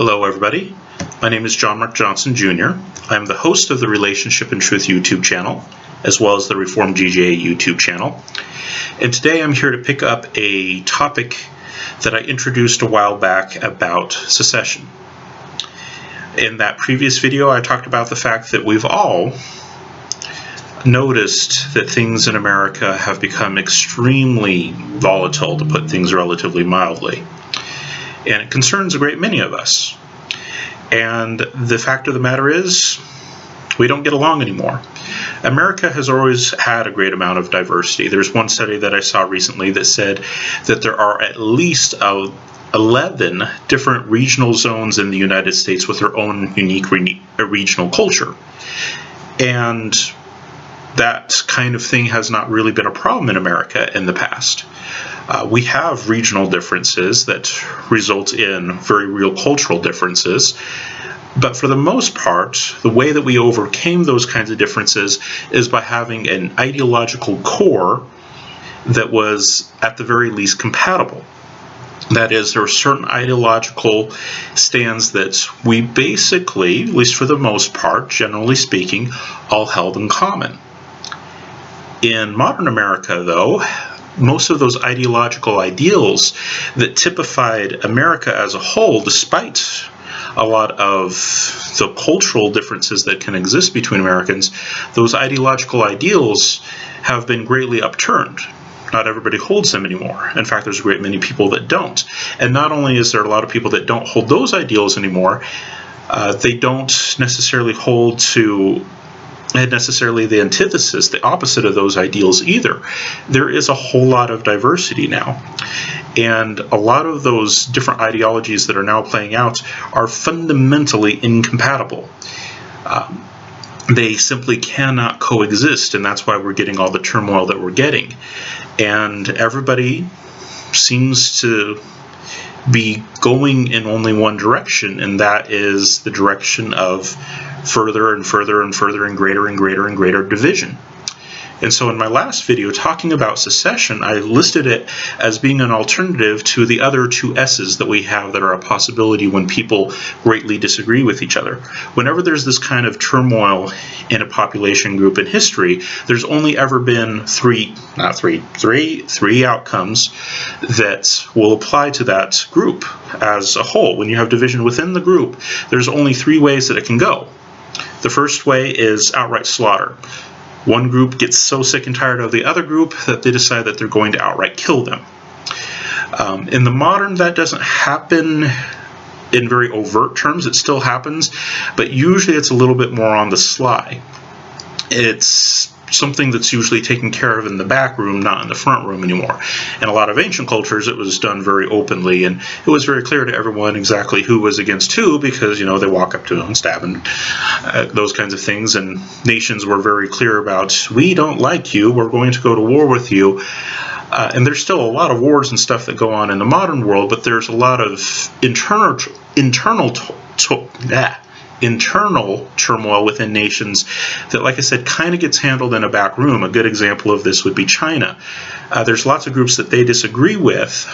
Hello everybody, my name is John Mark Johnson Jr. I'm the host of the Relationship and Truth YouTube channel, as well as the Reformed GJ YouTube channel. And today I'm here to pick up a topic that I introduced a while back about secession. In that previous video I talked about the fact that we've all noticed that things in America have become extremely volatile, to put things relatively mildly. And it concerns a great many of us. And the fact of the matter is, we don't get along anymore. America has always had a great amount of diversity. There's one study that I saw recently that said that there are at least 11 different regional zones in the United States with their own unique regional culture. And that kind of thing has not really been a problem in America in the past. We have regional differences that result in very real cultural differences, but for the most part, the way that we overcame those kinds of differences is by having an ideological core that was at the very least compatible. That is, there are certain ideological stands that we basically, at least for the most part, generally speaking, all held in common. In modern America, though, most of those ideological ideals that typified America as a whole, despite a lot of the cultural differences that can exist between Americans, those ideological ideals have been greatly upturned. Not everybody holds them anymore. In fact, there's a great many people that don't. And not only is there a lot of people that don't hold those ideals anymore, they don't necessarily hold to necessarily the antithesis, the opposite of those ideals either. There is a whole lot of diversity now. And a lot of those different ideologies that are now playing out are fundamentally incompatible. They simply cannot coexist, and that's why we're getting all the turmoil that we're getting. And everybody seems to be going in only one direction, and that is the direction of further and further and further and greater and greater and greater division. And so in my last video talking about secession, I listed it as being an alternative to the other two S's that we have that are a possibility when people greatly disagree with each other. Whenever there's this kind of turmoil in a population group in history, there's only ever been three outcomes that will apply to that group as a whole. When you have division within the group, there's only three ways that it can go. The first way is outright slaughter. One group gets so sick and tired of the other group that they decide that they're going to outright kill them. In the modern, that doesn't happen in very overt terms. It still happens, but usually it's a little bit more on the sly. It's something that's usually taken care of in the back room, not in the front room anymore. In a lot of ancient cultures, it was done very openly, and it was very clear to everyone exactly who was against who, because, you know, they walk up to them and stab and those kinds of things, and nations were very clear about, we don't like you, we're going to go to war with you. And there's still a lot of wars and stuff that go on in the modern world, but there's a lot of internal turmoil within nations that, like I said, kind of gets handled in a back room. A good example of this would be China. There's lots of groups that they disagree with,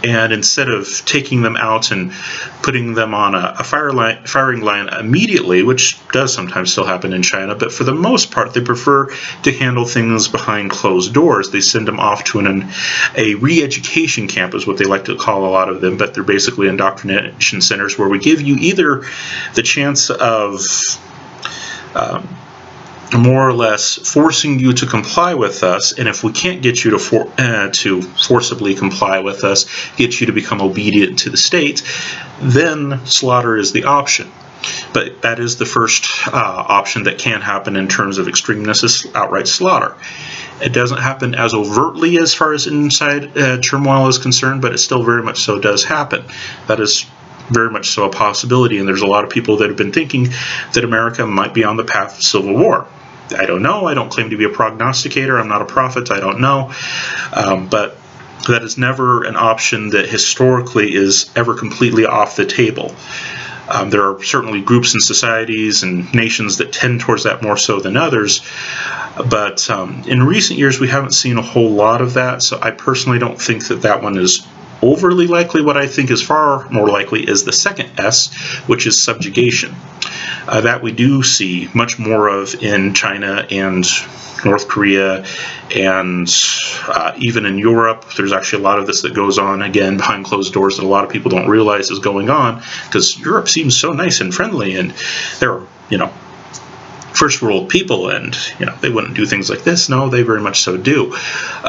and instead of taking them out and putting them on a firing line immediately, which does sometimes still happen in China, but for the most part they prefer to handle things behind closed doors. They send them off to a Reeducation camp is what they like to call a lot of them, but they're basically indoctrination centers where we give you either the chance of more or less forcing you to comply with us, and if we can't get you to forcibly comply with us, get you to become obedient to the state, then slaughter is the option. But that is the first option that can happen in terms of extremeness, is outright slaughter. It doesn't happen as overtly as far as inside turmoil is concerned, but it still very much so does happen. That is very much so a possibility, and there's a lot of people that have been thinking that America might be on the path of civil war. I don't know. I don't claim to be a prognosticator. I'm not a prophet. I don't know. But that is never an option that historically is ever completely off the table. There are certainly groups and societies and nations that tend towards that more so than others, but in recent years we haven't seen a whole lot of that, so I personally don't think that that one is overly likely. What I think is far more likely is the second S, which is subjugation. That we do see much more of in China and North Korea, and even in Europe. There's actually a lot of this that goes on, again, behind closed doors that a lot of people don't realize is going on, because Europe seems so nice and friendly, and they're, first world people, and they wouldn't do things like this. No, they very much so do.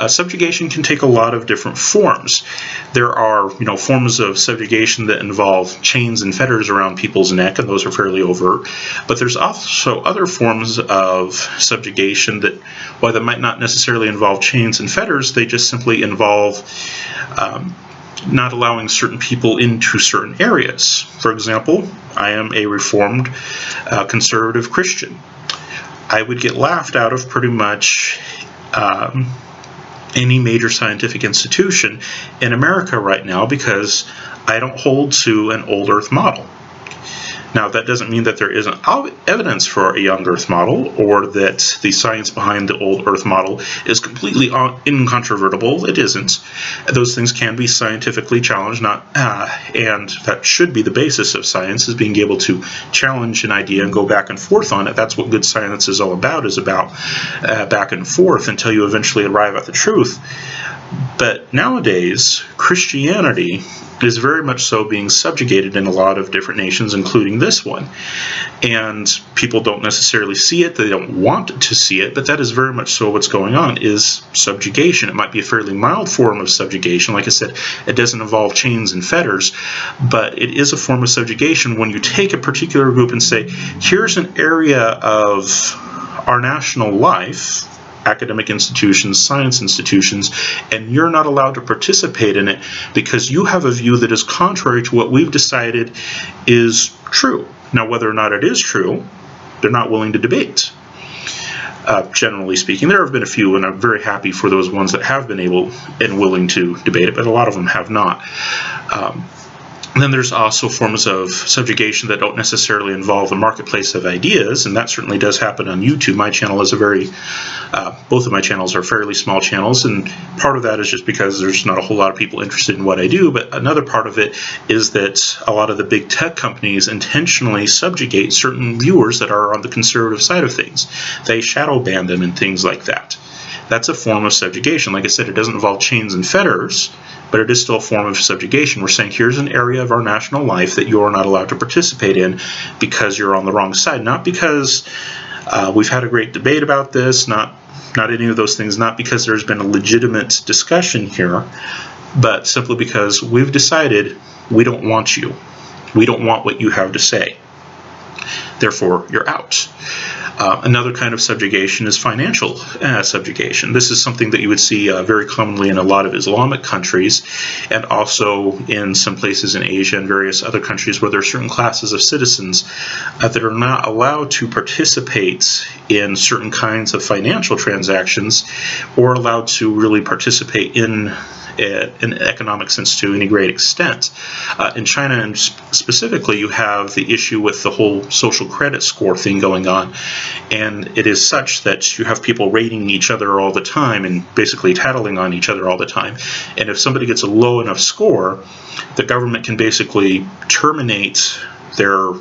Subjugation can take a lot of different forms. There are forms of subjugation that involve chains and fetters around people's neck, and those are fairly overt. But there's also other forms of subjugation that, while they might not necessarily involve chains and fetters, they just simply involve not allowing certain people into certain areas. For example, I am a Reformed conservative Christian. I would get laughed out of pretty much any major scientific institution in America right now because I don't hold to an old Earth model. Now, that doesn't mean that there isn't evidence for a young Earth model, or that the science behind the old Earth model is completely incontrovertible. It isn't. Those things can be scientifically challenged, and that should be the basis of science, is being able to challenge an idea and go back and forth on it. That's what good science is all about, back and forth until you eventually arrive at the truth. But nowadays, Christianity is very much so being subjugated in a lot of different nations, including this one. And people don't necessarily see it, they don't want to see it, but that is very much so what's going on, is subjugation. It might be a fairly mild form of subjugation. Like I said, it doesn't involve chains and fetters, but it is a form of subjugation when you take a particular group and say, here's an area of our national life, academic institutions, science institutions, and you're not allowed to participate in it because you have a view that is contrary to what we've decided is true. Now, whether or not it is true, they're not willing to debate. Generally speaking, there have been a few, and I'm very happy for those ones that have been able and willing to debate it, but a lot of them have not. And then there's also forms of subjugation that don't necessarily involve a marketplace of ideas, and that certainly does happen on YouTube. My channel is both of my channels are fairly small channels, and part of that is just because there's not a whole lot of people interested in what I do, but another part of it is that a lot of the big tech companies intentionally subjugate certain viewers that are on the conservative side of things. They shadow ban them and things like that. That's a form of subjugation. Like I said, it doesn't involve chains and fetters, but it is still a form of subjugation. We're saying here's an area of our national life that you're not allowed to participate in because you're on the wrong side. Not because we've had a great debate about this, not any of those things, not because there's been a legitimate discussion here, but simply because we've decided we don't want you. We don't want what you have to say. Therefore, you're out. Another kind of subjugation is financial subjugation. This is something that you would see very commonly in a lot of Islamic countries, and also in some places in Asia and various other countries where there are certain classes of citizens that are not allowed to participate in certain kinds of financial transactions, or allowed to really participate in an economic sense to any great extent. In China, and specifically, you have the issue with the whole social credit score thing going on, and it is such that you have people rating each other all the time and basically tattling on each other all the time. And if somebody gets a low enough score, the government can basically terminate their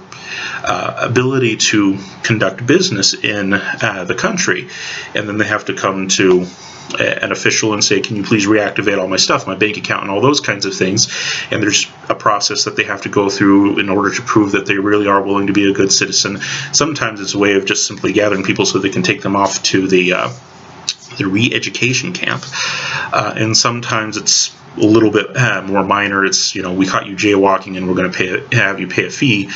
ability to conduct business in the country, and then they have to come to an official and say, can you please reactivate all my stuff, my bank account, and all those kinds of things. And there's a process that they have to go through in order to prove that they really are willing to be a good citizen. Sometimes it's a way of just simply gathering people so they can take them off to the Reeducation Camp, and sometimes it's a little bit more minor. It's, we caught you jaywalking and we're going to have you pay a fee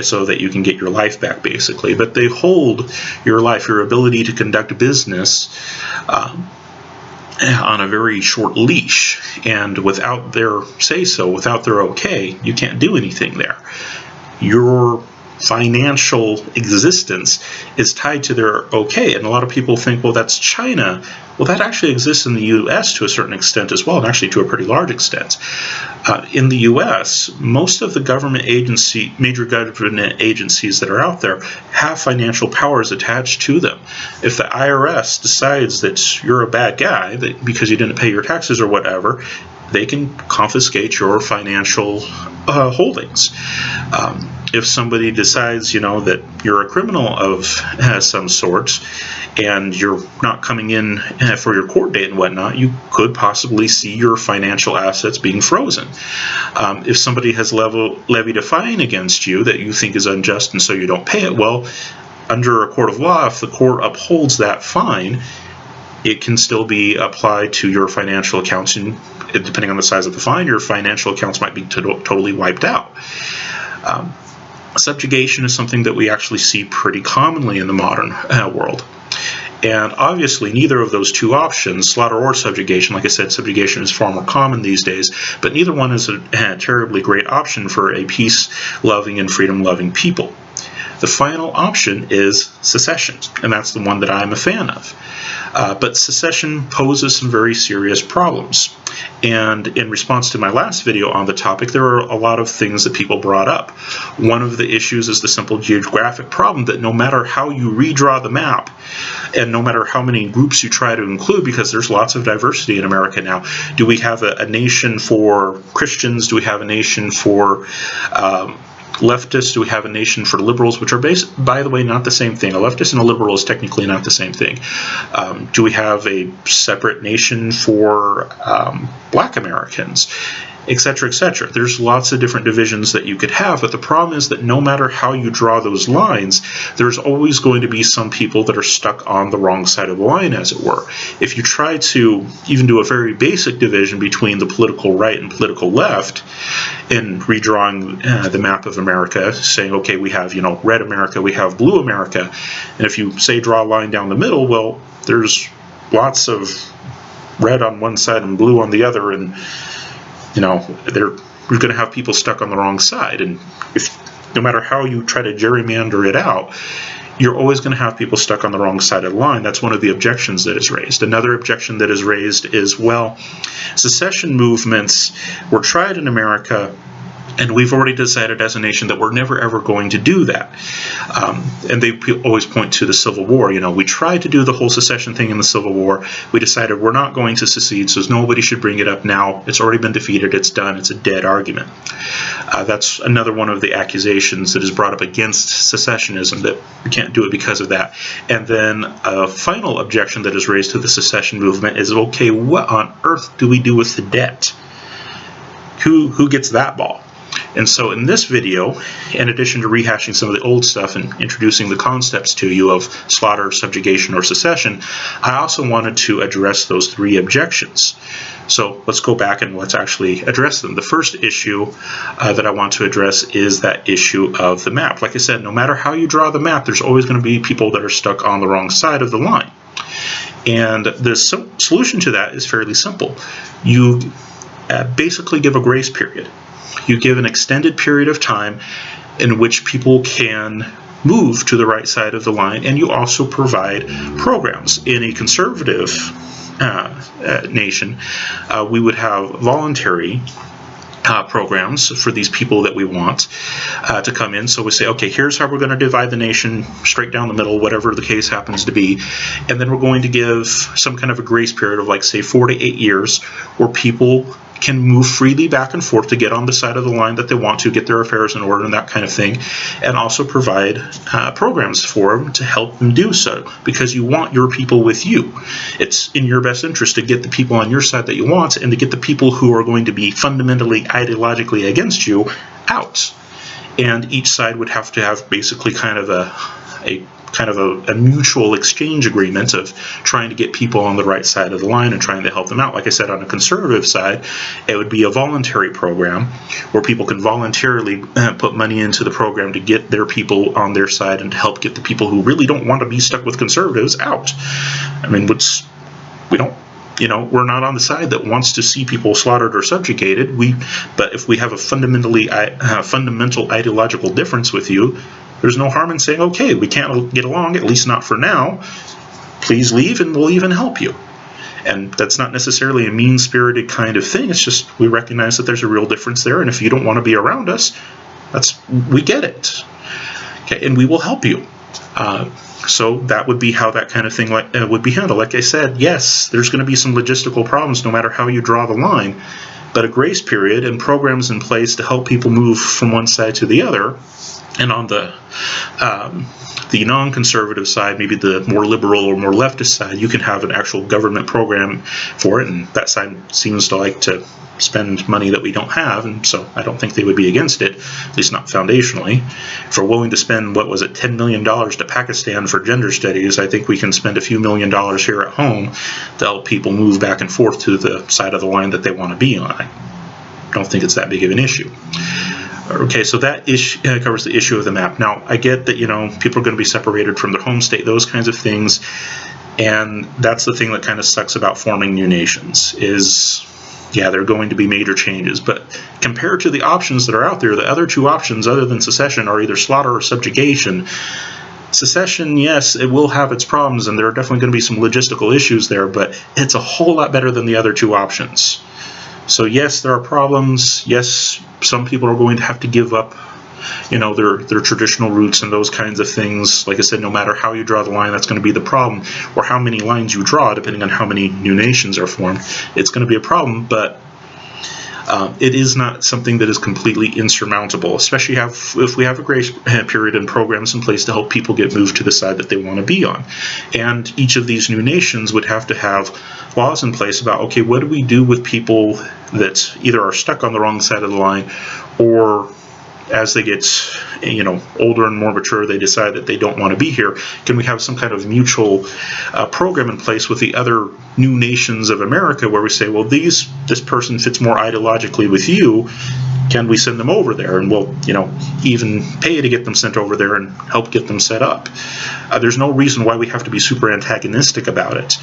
so that you can get your life back, basically. But they hold your life, your ability to conduct business, on a very short leash, and without their say-so, without their okay, you can't do anything there. Your financial existence is tied to their okay, and a lot of people think, well, that's China. Well, that actually exists in the U.S. to a certain extent as well, and actually to a pretty large extent. In the U.S., most of the major government agencies that are out there have financial powers attached to them. If the IRS decides that you're a bad guy because you didn't pay your taxes or whatever, they can confiscate your financial holdings. If somebody decides, that you're a criminal of some sort, and you're not coming in for your court date and whatnot, you could possibly see your financial assets being frozen. If somebody has levied a fine against you that you think is unjust and so you don't pay it, well, under a court of law, if the court upholds that fine, it can still be applied to your financial accounts, and depending on the size of the fine, your financial accounts might be totally wiped out. Subjugation is something that we actually see pretty commonly in the modern world. And obviously, neither of those two options, slaughter or subjugation, like I said, subjugation is far more common these days, but neither one is a terribly great option for a peace-loving and freedom-loving people. The final option is secession, and that's the one that I'm a fan of. But secession poses some very serious problems. And in response to my last video on the topic, there are a lot of things that people brought up. One of the issues is the simple geographic problem that no matter how you redraw the map, and no matter how many groups you try to include, because there's lots of diversity in America now, do we have a nation for Christians? Do we have a nation for leftists? Do we have a nation for liberals, which are by the way, not the same thing. A leftist and a liberal is technically not the same thing. Do we have a separate nation for black Americans, etc., etc.? There's lots of different divisions that you could have, but the problem is that no matter how you draw those lines, there's always going to be some people that are stuck on the wrong side of the line, as it were. If you try to even do a very basic division between the political right and political left, in redrawing the map of America, saying, okay, we have, red America, we have blue America, and if you say draw a line down the middle, well, there's lots of red on one side and blue on the other, and you're going to have people stuck on the wrong side. And no matter how you try to gerrymander it out, you're always going to have people stuck on the wrong side of the line. That's one of the objections that is raised. Another objection that is raised is, well, secession movements were tried in America, and we've already decided as a nation that we're never ever going to do that. And they always point to the Civil War. We tried to do the whole secession thing in the Civil War. We decided we're not going to secede, so nobody should bring it up now. It's already been defeated. It's done. It's a dead argument. That's another one of the accusations that is brought up against secessionism, that we can't do it because of that. And then a final objection that is raised to the secession movement is, okay, what on earth do we do with the debt? Who gets that ball? And so in this video, in addition to rehashing some of the old stuff and introducing the concepts to you of slaughter, subjugation, or secession, I also wanted to address those three objections. So let's go back and let's actually address them. The first issue that I want to address is that issue of the map. Like I said, no matter how you draw the map, there's always going to be people that are stuck on the wrong side of the line. And the solution to that is fairly simple. You basically give a grace period. You give an extended period of time in which people can move to the right side of the line, and you also provide programs. In a conservative nation, we would have voluntary programs for these people that we want to come in. So we say, okay, here's how we're going to divide the nation straight down the middle, whatever the case happens to be. And then we're going to give some kind of a grace period of, like, say, 4 to 8 years where people can move freely back and forth to get on the side of the line that they want to, get their affairs in order and that kind of thing, and also provide programs for them to help them do so, because you want your people with you. It's in your best interest to get the people on your side that you want, and to get the people who are going to be fundamentally ideologically against you out. And each side would have to have basically kind of a mutual exchange agreement of trying to get people on the right side of the line and trying to help them out. Like I said, on a conservative side, it would be a voluntary program where people can voluntarily put money into the program to get their people on their side and to help get the people who really don't want to be stuck with conservatives out. I mean, we're not on the side that wants to see people slaughtered or subjugated. But if we have a fundamental ideological difference with you, there's no harm in saying, okay, we can't get along, at least not for now. Please leave and we'll even help you. And that's not necessarily a mean-spirited kind of thing. It's just we recognize that there's a real difference there, and if you don't want to be around us, we get it. Okay, and we will help you. So that would be how that kind of thing would be handled. Like I said, yes, there's going to be some logistical problems no matter how you draw the line. but a grace period and programs in place to help people move from one side to the other. And on the non-conservative side, maybe the more liberal or more leftist side, you can have an actual government program for it, and that side seems to like to spend money that we don't have, and so I don't think they would be against it, at least not foundationally. If we're willing to spend, what was it, $10 million to Pakistan for gender studies, I think we can spend a few $1 million here at home to help people move back and forth to the side of the line that they want to be on. I don't think it's that big of an issue. Okay, so that covers the issue of the map. Now, I get that, people are going to be separated from their home state, those kinds of things, and that's the thing that kind of sucks about forming new nations is, yeah, there are going to be major changes, but compared to the options that are out there, the other two options other than secession are either slaughter or subjugation. Secession, yes, it will have its problems, and there are definitely going to be some logistical issues there, but it's a whole lot better than the other two options. So yes, there are problems. Yes, some people are going to have to give up, their traditional roots and those kinds of things. Like I said, no matter how you draw the line, that's going to be the problem, or how many lines you draw, depending on how many new nations are formed. It's going to be a problem, but it is not something that is completely insurmountable, especially if we have a grace period and programs in place to help people get moved to the side that they want to be on. And each of these new nations would have to have laws in place about, okay, what do we do with people that either are stuck on the wrong side of the line, or as they get older and more mature, they decide that they don't want to be here. Can we have some kind of mutual program in place with the other new nations of America where we say, well, this person fits more ideologically with you, can we send them over there? And we'll even pay to get them sent over there and help get them set up. There's no reason why we have to be super antagonistic about it.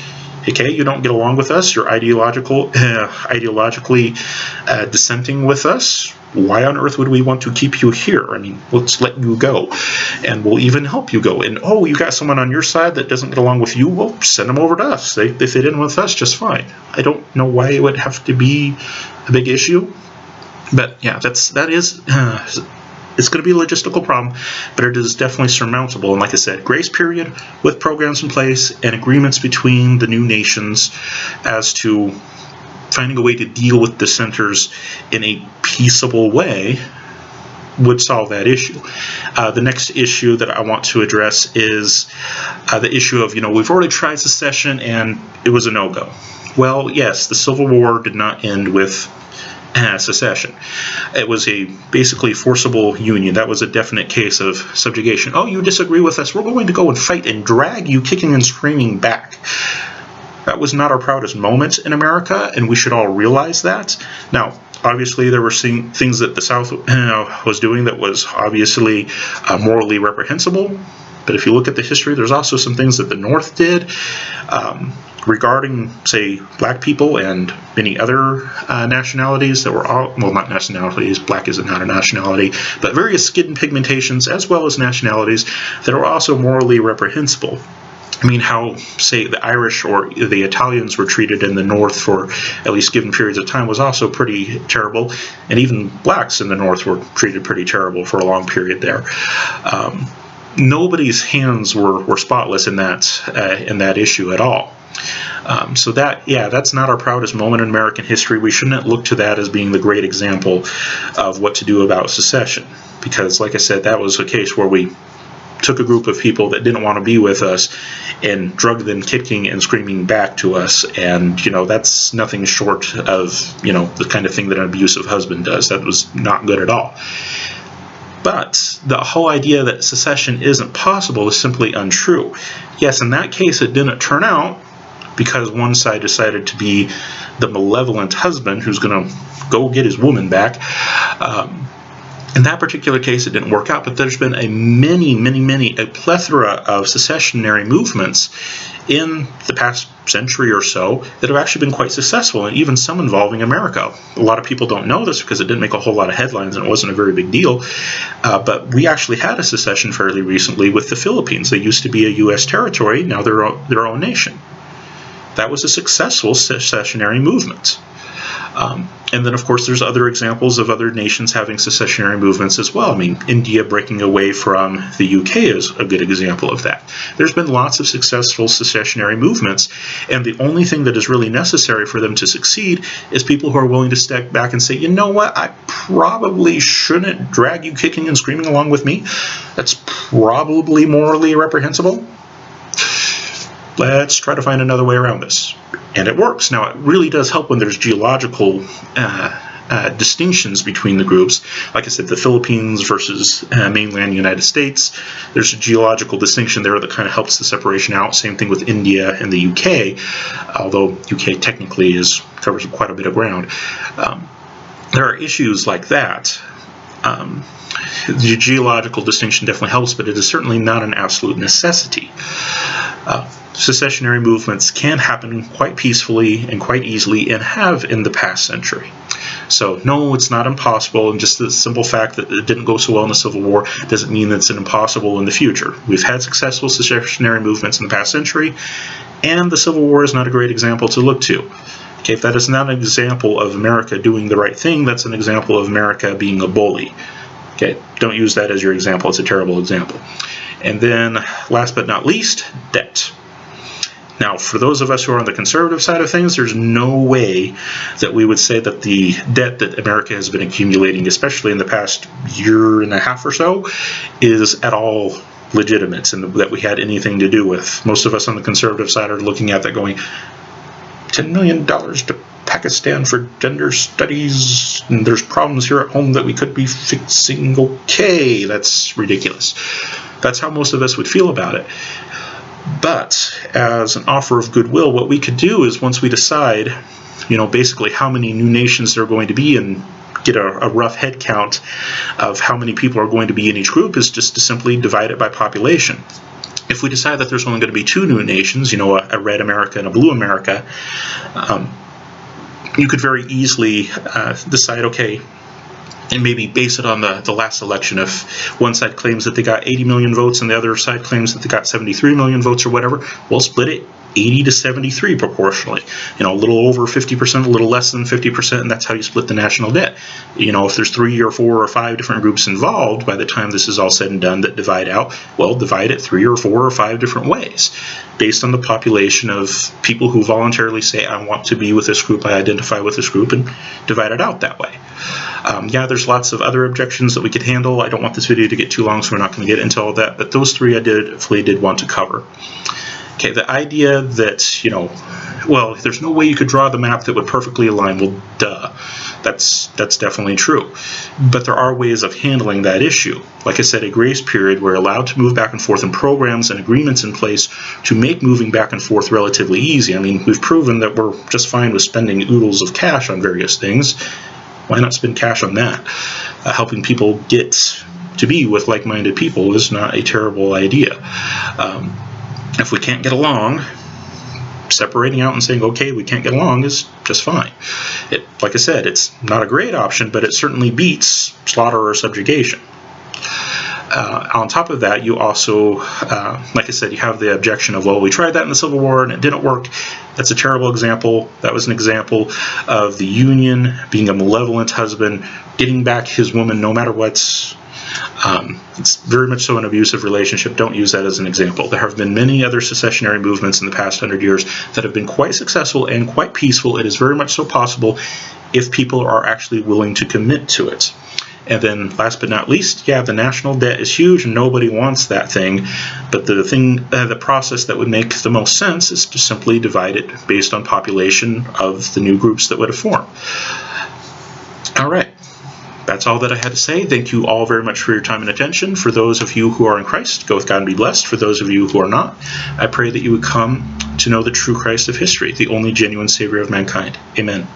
Okay, you don't get along with us, you're ideologically dissenting with us. Why on earth would we want to keep you here? I mean, let's let you go, and we'll even help you go. And you got someone on your side that doesn't get along with you, well, send them over to us. They fit in with us just fine. I don't know why it would have to be a big issue, but yeah, that is it's going to be a logistical problem, but it is definitely surmountable. And like I said, grace period with programs in place and agreements between the new nations as to finding a way to deal with dissenters in a peaceable way would solve that issue. The next issue that I want to address is the issue of, we've already tried secession and it was a no-go. Well, yes, the Civil War did not end with secession. It was a basically forcible union. That was a definite case of subjugation. Oh, you disagree with us? We're going to go and fight and drag you kicking and screaming back. That was not our proudest moment in America, and we should all realize that. Now, obviously, there were things that the South was doing that was obviously morally reprehensible. But if you look at the history, there's also some things that the North did regarding, say, black people and many other nationalities that were all, well, not nationalities, black is not a nationality, but various skin pigmentations as well as nationalities that are also morally reprehensible. I mean, how, say, the Irish or the Italians were treated in the North for at least given periods of time was also pretty terrible, and even blacks in the North were treated pretty terrible for a long period there. Nobody's hands were spotless in that issue at all. So that's not our proudest moment in American history. We shouldn't look to that as being the great example of what to do about secession, because, like I said, that was a case where we took a group of people that didn't want to be with us and drugged them kicking and screaming back to us, and that's nothing short of the kind of thing that an abusive husband does. That was not good at all. But the whole idea that secession isn't possible is simply untrue. Yes, in that case it didn't turn out because one side decided to be the malevolent husband who's going to go get his woman back. In that particular case, it didn't work out, but there's been a plethora of secessionary movements in the past century or so that have actually been quite successful, and even some involving America. A lot of people don't know this because it didn't make a whole lot of headlines and it wasn't a very big deal, but we actually had a secession fairly recently with the Philippines. They used to be a U.S. territory, now they're their own nation. That was a successful secessionary movement. And then, of course, there's other examples of other nations having secessionary movements as well. I mean, India breaking away from the UK is a good example of that. There's been lots of successful secessionary movements, and the only thing that is really necessary for them to succeed is people who are willing to step back and say, you know what, I probably shouldn't drag you kicking and screaming along with me. That's probably morally reprehensible. Let's try to find another way around this. And it works. Now, it really does help when there's geological distinctions between the groups. Like I said, the Philippines versus mainland United States, there's a geological distinction there that kind of helps the separation out. Same thing with India and the UK, although UK technically covers quite a bit of ground. There are issues like that. The geological distinction definitely helps, but it is certainly not an absolute necessity. Secessionary movements can happen quite peacefully and quite easily, and have in the past century. So no, it's not impossible, and just the simple fact that it didn't go so well in the Civil War doesn't mean that it's impossible in the future. We've had successful secessionary movements in the past century, and the Civil War is not a great example to look to. Okay, if that is not an example of America doing the right thing, that's an example of America being a bully. Okay, don't use that as your example. It's a terrible example. And then, last but not least, debt. Now, for those of us who are on the conservative side of things, there's no way that we would say that the debt that America has been accumulating, especially in the past year and a half or so, is at all legitimate and that we had anything to do with. Most of us on the conservative side are looking at that going, $10 million to Pakistan for gender studies, and there's problems here at home that we could be fixing. Okay, that's ridiculous. That's how most of us would feel about it. But as an offer of goodwill, what we could do is, once we decide, basically how many new nations there are going to be, and get a rough head count of how many people are going to be in each group, is just to simply divide it by population. If we decide that there's only going to be 2 new nations, a red America and a blue America, you could very easily decide, okay, and maybe base it on the last election. If one side claims that they got 80 million votes and the other side claims that they got 73 million votes or whatever, we'll split it 80 to 73 proportionally. A little over 50%, a little less than 50%, and that's how you split the national debt. If there's 3 or 4 or 5 different groups involved by the time this is all said and done that divide out, well, divide it 3 or 4 or 5 different ways based on the population of people who voluntarily say, I want to be with this group, I identify with this group, and divide it out that way. Yeah, there's lots of other objections that we could handle. I don't want this video to get too long, so we're not going to get into all that, but those 3 I definitely did want to cover. Okay, the idea that, well, there's no way you could draw the map that would perfectly align, well, duh. That's definitely true. But there are ways of handling that issue. Like I said, a grace period, we're allowed to move back and forth, and programs and agreements in place to make moving back and forth relatively easy. I mean, we've proven that we're just fine with spending oodles of cash on various things. Why not spend cash on that? Helping people get to be with like-minded people is not a terrible idea. If we can't get along, separating out and saying, okay, we can't get along is just fine. Like I said, it's not a great option, but it certainly beats slaughter or subjugation. On top of that, you also, like I said, you have the objection of, well, we tried that in the Civil War and it didn't work. That's a terrible example. That was an example of the Union being a malevolent husband, getting back his woman no matter what. It's very much so an abusive relationship. Don't use that as an example. There have been many other secessionary movements in the past 100 years that have been quite successful and quite peaceful. It is very much so possible if people are actually willing to commit to it. And then last but not least, yeah, the national debt is huge and nobody wants that thing. But the process that would make the most sense is to simply divide it based on population of the new groups that would have formed. All right. That's all that I had to say. Thank you all very much for your time and attention. For those of you who are in Christ, go with God and be blessed. For those of you who are not, I pray that you would come to know the true Christ of history, the only genuine Savior of mankind. Amen.